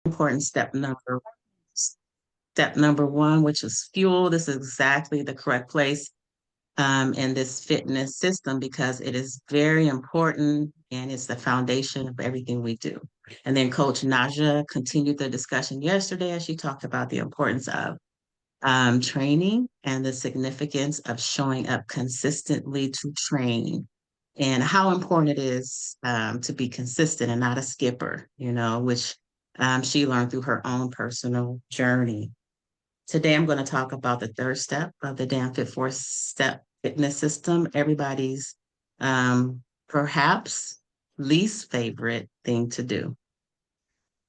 important step number one, which is fuel. This is exactly the correct place in this fitness system because it is very important and it's the foundation of everything we do. And then Coach Naja continued the discussion yesterday as she talked about the importance of training and the significance of showing up consistently to train and how important it is to be consistent and not a skipper, which she learned through her own personal journey. Today, I'm going to talk about the third step of the Damn Fit four-step fitness system. Everybody's perhaps least favorite thing to do.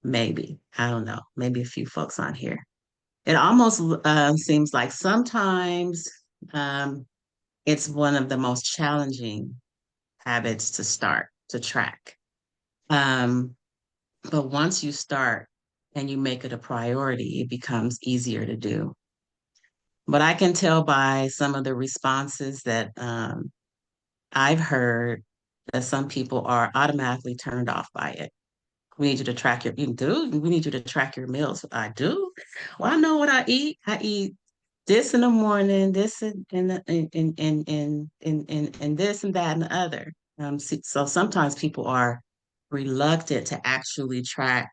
Maybe. I don't know. Maybe a few folks on here. It almost seems like sometimes um, it's one of the most challenging habits to start to track. Um, but once you start and you make it a priority, it becomes easier to do. But I can tell by some of the responses that I've heard that some people are automatically turned off by it. We need you to track you do. We need you to track your meals. I do. Well, I know what I eat. I eat this in the morning, this and this and that and the other. So sometimes people are reluctant to actually track,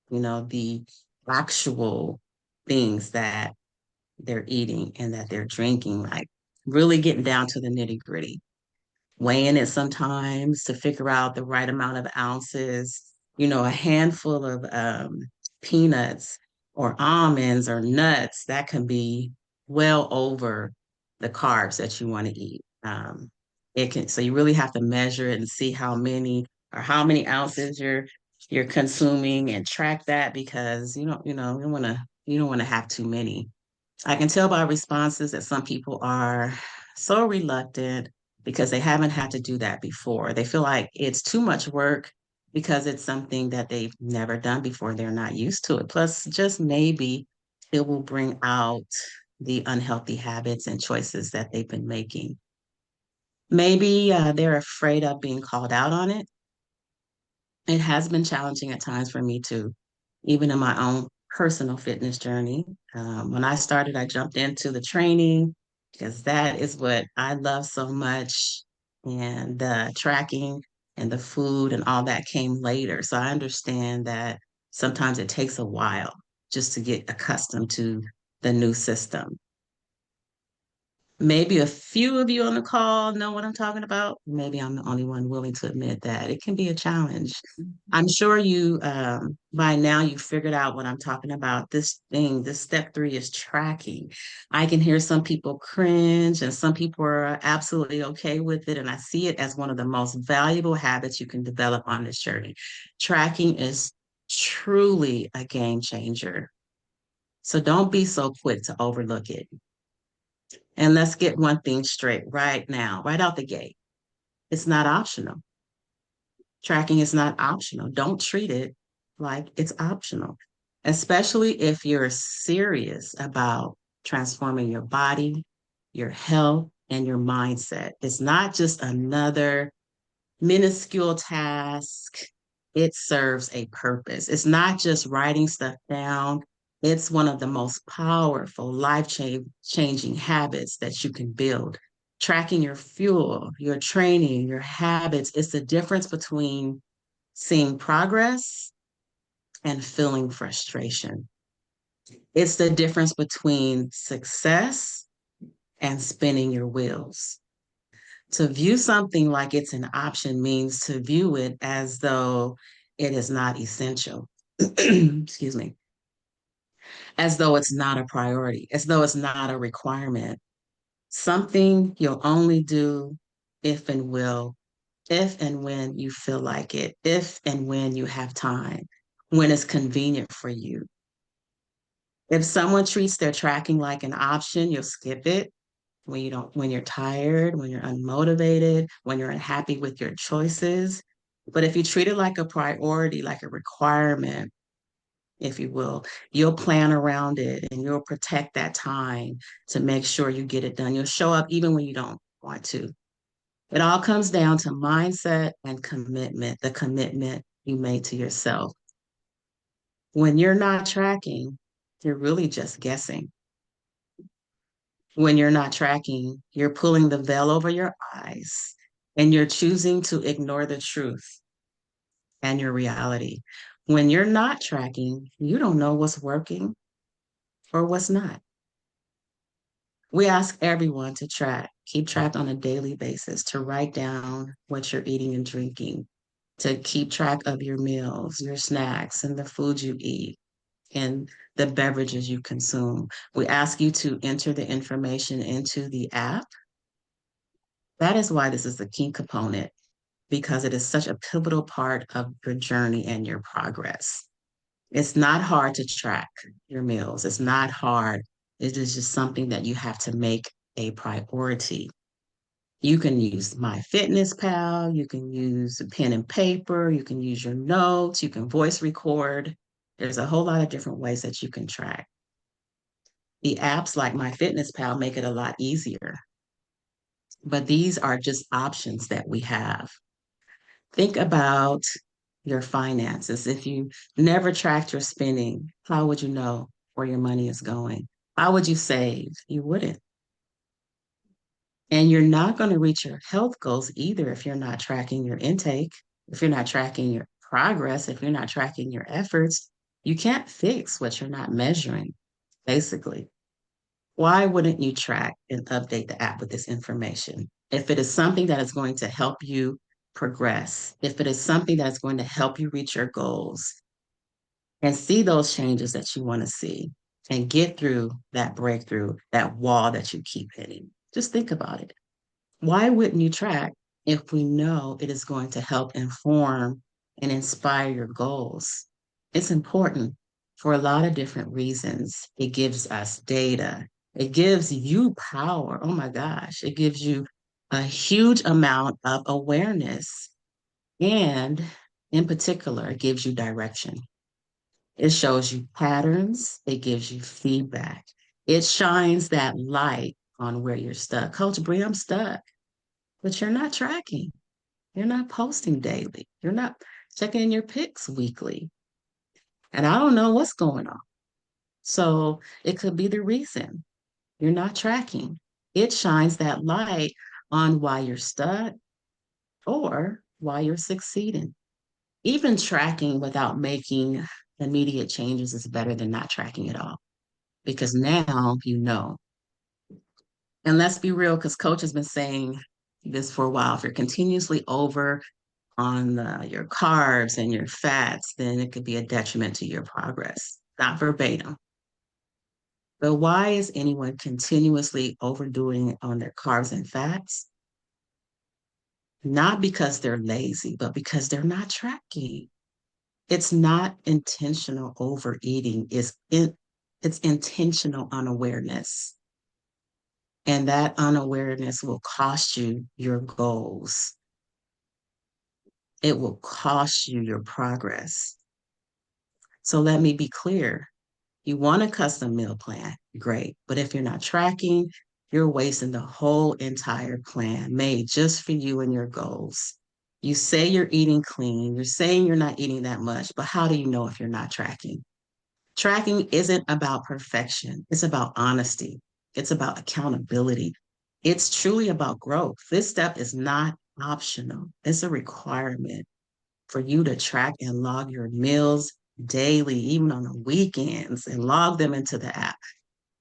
the actual things that they're eating and that they're drinking, like really getting down to the nitty gritty, weighing it sometimes to figure out the right amount of ounces, a handful of peanuts or almonds or nuts that can be well over the carbs that you want to eat. So you really have to measure it and see how many ounces you're consuming and track that because you don't want to have too many. I can tell by responses that some people are so reluctant because they haven't had to do that before. They feel like it's too much work because it's something that they've never done before. They're not used to it. Plus, just maybe it will bring out the unhealthy habits and choices that they've been making. Maybe they're afraid of being called out on it. It has been challenging at times for me too, even in my own personal fitness journey. When I started, I jumped into the training because that is what I love so much. And the tracking and the food and all that came later. So I understand that sometimes it takes a while just to get accustomed to the new system. Maybe a few of you on the call know what I'm talking about. Maybe I'm the only one willing to admit that it can be a challenge. I'm sure you, by now, you figured out what I'm talking about. This step three is tracking. I can hear some people cringe and some people are absolutely okay with it. And I see it as one of the most valuable habits you can develop on this journey. Tracking is truly a game changer. So don't be so quick to overlook it. And let's get one thing straight right now, right out the gate. It's not optional. Tracking is not optional. Don't treat it like it's optional, especially if you're serious about transforming your body, your health, and your mindset. It's not just another minuscule task. It serves a purpose. It's not just writing stuff down. It's one of the most powerful changing habits that you can build. Tracking your fuel, your training, your habits. It's the difference between seeing progress and feeling frustration. It's the difference between success and spinning your wheels. To view something like it's an option means to view it as though it is not essential. Excuse me. As though it's not a priority, as though it's not a requirement. Something you'll only do if and will, if and when you feel like it, if and when you have time, when it's convenient for you. If someone treats their tracking like an option, you'll skip it when you're tired, when you're unmotivated, when you're unhappy with your choices. But if you treat it like a priority, like a requirement, if you will, you'll plan around it and you'll protect that time to make sure you get it done. You'll show up even when you don't want to. It all comes down to mindset and commitment, the commitment you made to yourself. When you're not tracking, you're really just guessing. When you're not tracking, you're pulling the veil over your eyes and you're choosing to ignore the truth and your reality. When you're not tracking, you don't know what's working or what's not. We ask everyone to keep track on a daily basis, to write down what you're eating and drinking, to keep track of your meals, your snacks, and the food you eat, and the beverages you consume. We ask you to enter the information into the app. That is why this is a key component, because it is such a pivotal part of your journey and your progress. It's not hard to track your meals. It's not hard. It is just something that you have to make a priority. You can use MyFitnessPal, you can use a pen and paper, you can use your notes, you can voice record. There's a whole lot of different ways that you can track. The apps like MyFitnessPal make it a lot easier, but these are just options that we have. Think about your finances. If you never tracked your spending, how would you know where your money is going? How would you save? You wouldn't. And you're not going to reach your health goals either if you're not tracking your intake, if you're not tracking your progress, if you're not tracking your efforts. You can't fix what you're not measuring, basically. Why wouldn't you track and update the app with this information? If it is something that is going to help you progress, if it is something that's going to help you reach your goals and see those changes that you want to see and get through that breakthrough, that wall that you keep hitting, just think about it. Why wouldn't you track if we know it is going to help inform and inspire your goals? It's important for a lot of different reasons. It gives us data. It gives you power. Oh my gosh. It gives you a huge amount of awareness. And in particular, it gives you direction. It shows you patterns. It gives you feedback. It shines that light on where you're stuck. Coach Bree, I'm stuck, but you're not tracking. You're not posting daily. You're not checking your pics weekly. And I don't know what's going on. So it could be the reason you're not tracking. It shines that light on why you're stuck or why you're succeeding. Even tracking without making immediate changes is better than not tracking at all because now you know. And let's be real, because Coach has been saying this for a while. If you're continuously over on your carbs and your fats, then it could be a detriment to your progress. Not verbatim. But why is anyone continuously overdoing it on their carbs and fats? Not because they're lazy, but because they're not tracking. It's not intentional overeating, it's intentional unawareness. And that unawareness will cost you your goals. It will cost you your progress. So let me be clear. You want a custom meal plan, great. But if you're not tracking, you're wasting the whole entire plan made just for you and your goals. You say you're eating clean, you're saying you're not eating that much, but how do you know if you're not tracking? Tracking isn't about perfection, it's about honesty, it's about accountability. It's truly about growth. This step is not optional, it's a requirement for you to track and log your meals daily, even on the weekends, and log them into the app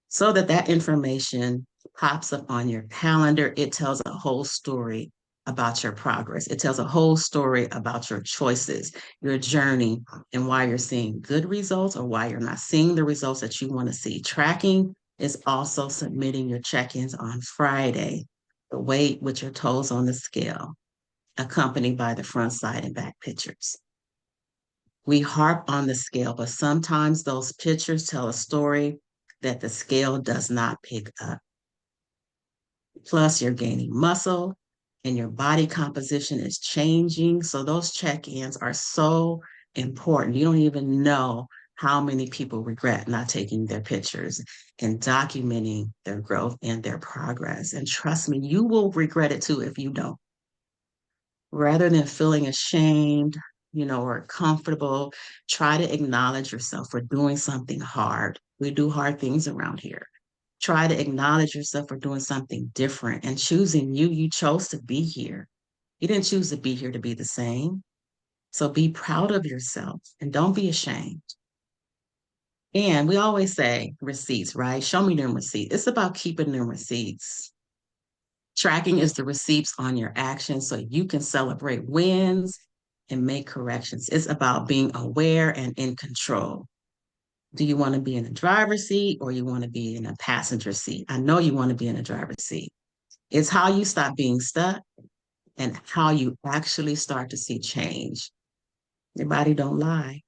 so that that information pops up on your calendar. It tells a whole story about your progress. It tells a whole story about your choices, your journey, and why you're seeing good results or why you're not seeing the results that you want to see. Tracking is also submitting your check-ins on Friday, the weight with your toes on the scale, accompanied by the front, side, and back pictures. We harp on the scale, but sometimes those pictures tell a story that the scale does not pick up. Plus, you're gaining muscle and your body composition is changing. So, those check ins are so important. You don't even know how many people regret not taking their pictures and documenting their growth and their progress. And trust me, you will regret it too if you don't. Rather than feeling ashamed, or comfortable, try to acknowledge yourself for doing something hard. We do hard things around here. Try to acknowledge yourself for doing something different and choosing you. You chose to be here. You didn't choose to be here to be the same. So be proud of yourself and don't be ashamed. And we always say receipts, right? Show me them receipts. It's about keeping them receipts. Tracking is the receipts on your actions so you can celebrate wins and make corrections. It's about being aware and in control. Do you want to be in the driver's seat or you want to be in a passenger seat? I know you want to be in the driver's seat. It's how you stop being stuck and how you actually start to see change. Your body don't lie.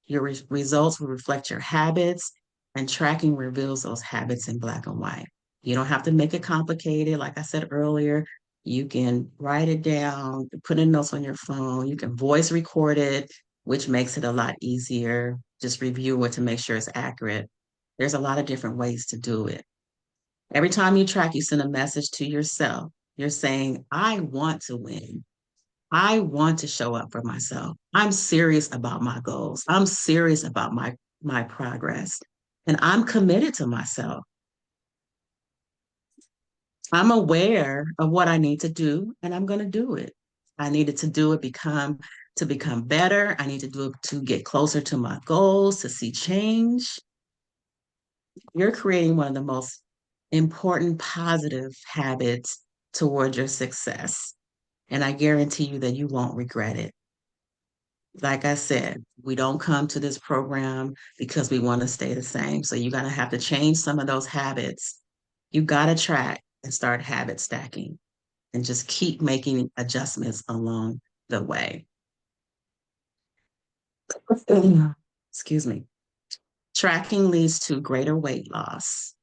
Your results will reflect your habits, and tracking reveals those habits in black and white. You don't have to make it complicated. Like I said earlier, you can write it down, put in notes on your phone, you can voice record it, which makes it a lot easier. Just review it to make sure it's accurate. There's a lot of different ways to do it. Every time you track, you send a message to yourself. You're saying, I want to win. I want to show up for myself. I'm serious about my goals. I'm serious about my progress. And I'm committed to myself. I'm aware of what I need to do and I'm going to do it. I needed to do it to become better. I need to do it to get closer to my goals, to see change. You're creating one of the most important positive habits toward your success. And I guarantee you that you won't regret it. Like I said, we don't come to this program because we want to stay the same. So you're going to have to change some of those habits. You got to track and start habit stacking and just keep making adjustments along the way. Excuse me. Tracking leads to greater weight loss.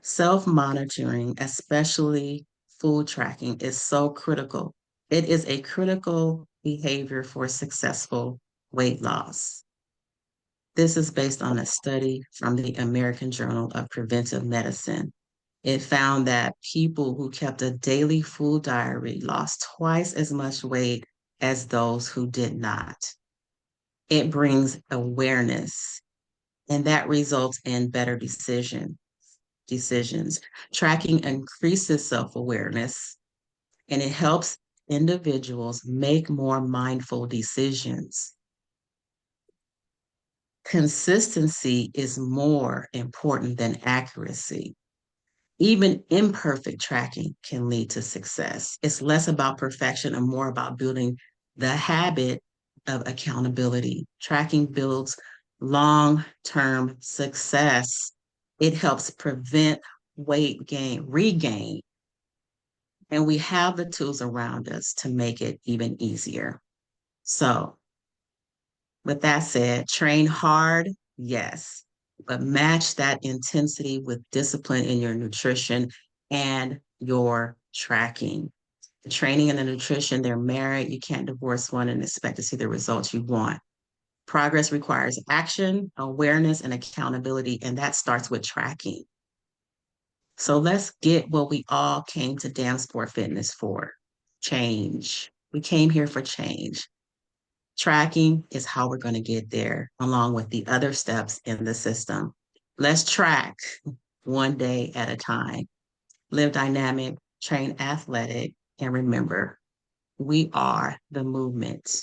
Self-monitoring, especially food tracking, is so critical. It is a critical behavior for successful weight loss. This is based on a study from the American Journal of Preventive Medicine. It found that people who kept a daily food diary lost twice as much weight as those who did not. It brings awareness, and that results in better decisions. Tracking increases self-awareness, and it helps individuals make more mindful decisions. Consistency is more important than accuracy. Even imperfect tracking can lead to success. It's less about perfection and more about building the habit of accountability. Tracking builds long-term success. It helps prevent weight gain, regain, and we have the tools around us to make it even easier. So with that said, train hard, yes, but match that intensity with discipline in your nutrition and your tracking. The training and the nutrition, they're married. You can't divorce one and expect to see the results you want. Progress requires action, awareness, and accountability, and that starts with tracking. So let's get what we all came to Dam Sport Fitness for, change. We came here for change. Tracking is how we're going to get there, along with the other steps in the system. Let's track one day at a time. Live dynamic, train athletic, and remember, we are the movement.